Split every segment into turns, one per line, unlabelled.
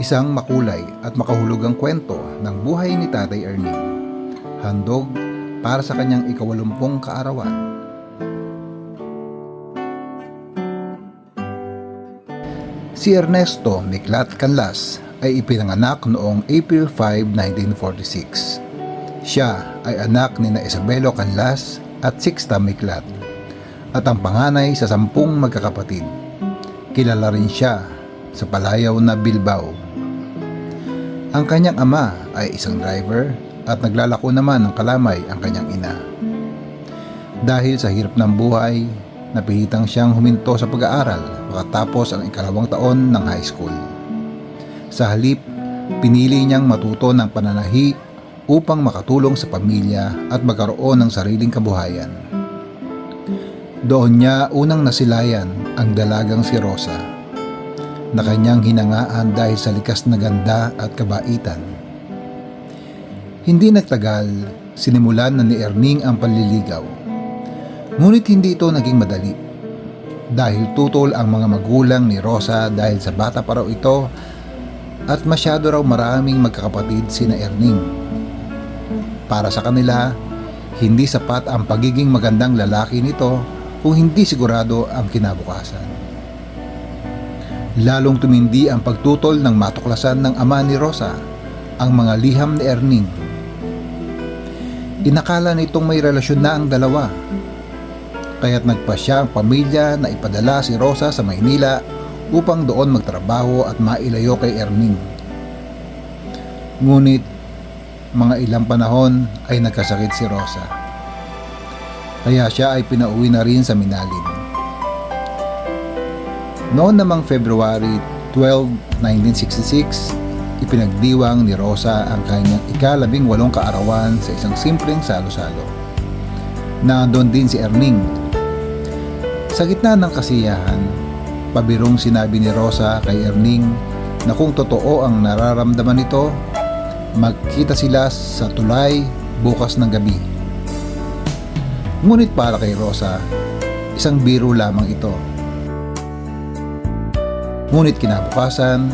Isang makulay at makahulugang kwento ng buhay ni Tatay Ernie. Handog para sa kanyang ika-80 kaarawan. Si Ernesto Miklat Canlas ay ipinanganak noong April 5, 1946. Siya ay anak ni Isabelo Canlas at Sixta Miklat at ang panganay sa 10 magkakapatid. Kilala rin siya sa palayaw na Bilbao. Ang kanyang ama ay isang driver at naglalako naman ng kalamay ang kanyang ina. Dahil sa hirap ng buhay, napilitang siyang huminto sa pag-aaral makatapos ang 2nd taon ng high school. Sa halip, pinili niyang matuto ng pananahi upang makatulong sa pamilya at magkaroon ng sariling kabuhayan. Doon niya unang nasilayan ang dalagang si Rosa, na kanyang hinangaan dahil sa likas na ganda at kabaitan. Hindi nagtagal, sinimulan na ni Erning ang panliligaw. Ngunit hindi ito naging madali. Dahil tutol ang mga magulang ni Rosa dahil sa bata pa raw ito at masyado raw maraming magkakapatid sina Erning. Para sa kanila, hindi sapat ang pagiging magandang lalaki nito kung hindi sigurado ang kinabukasan. Lalong tumindi ang pagtutol ng matuklasan ng ama ni Rosa, ang mga liham ni Erning. Inakala nitong may relasyon na ang dalawa, kaya't nagpasya ang pamilya na ipadala si Rosa sa Maynila upang doon magtrabaho at mailayo kay Erning. Ngunit mga ilang panahon ay nagkasakit si Rosa, kaya siya ay pinauwi na rin sa Minalin. Noon namang February 12, 1966, ipinagdiwang ni Rosa ang kanyang ika-18 kaarawan sa isang simpleng salo-salo. Nandoon din si Erning. Sa gitna ng kasiyahan, pabirong sinabi ni Rosa kay Erning na kung totoo ang nararamdaman nito, magkita sila sa tulay bukas ng gabi. Ngunit para kay Rosa, isang biro lamang ito. Ngunit kinabukasan,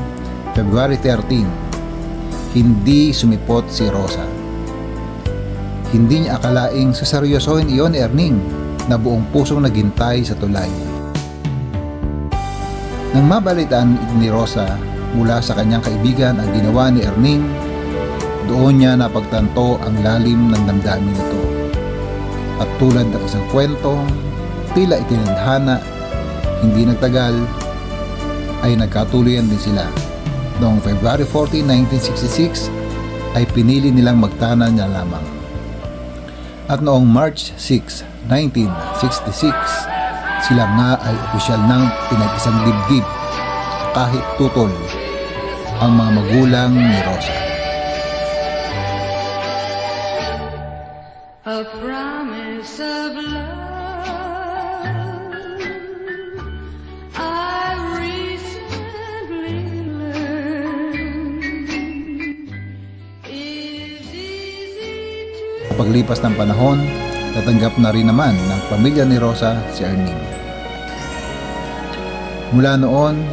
February 13, hindi sumipot si Rosa. Hindi niya akalaing saseryosohin iyon ni Erning na buong pusong naghintay sa tulay. Nang mabalitaan ni Rosa mula sa kanyang kaibigan ang ginawa ni Erning, doon niya napagtanto ang lalim ng damdamin nito. At tulad ng isang kwento, tila itinadhana, hindi nagtagal, ay nagkatuluyan din sila. Noong February 14, 1966, ay pinili nilang magtanan niya lamang. At noong March 6, 1966, sila nga ay opisyal ng pinag-isang dibdib, kahit tutol ang mga magulang ni Rosa.
A promise of love I recently learned is easy to...
Paglipas ng panahon, tatanggap na rin naman ng pamilya ni Rosa si Erning. Mula noon,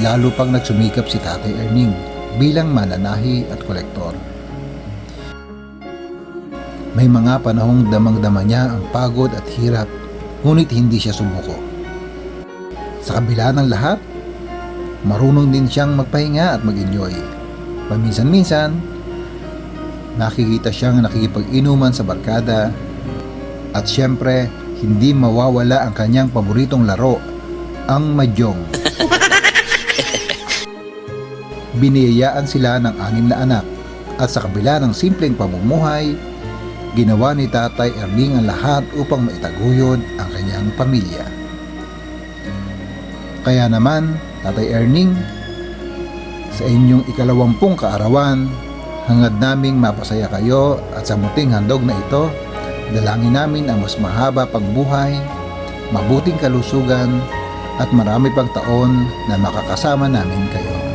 lalo pang nagsumikap si Tatay Erning bilang mananahi at kolektor. May mga panahong damang-dama niya ang pagod at hirap, ngunit hindi siya sumuko. Sa kabila ng lahat, marunong din siyang magpahinga at mag-enjoy. Paminsan-minsan, nakikita siyang nakikipag-inuman sa barkada at syempre, hindi mawawala ang kanyang paboritong laro, ang mahjong. Biniyayaan sila ng 6 na anak at sa kabila ng simpleng pamumuhay, ginawa ni Tatay Erning ang lahat upang maitaguyod ang kanyang pamilya. Kaya naman, Tatay Erning, sa inyong ika-20 kaarawan, hangad naming mapasaya kayo at sa muting handog na ito, dalangin namin ang mas mahaba pang buhay, mabuting kalusugan at marami pang taon na makakasama namin kayo.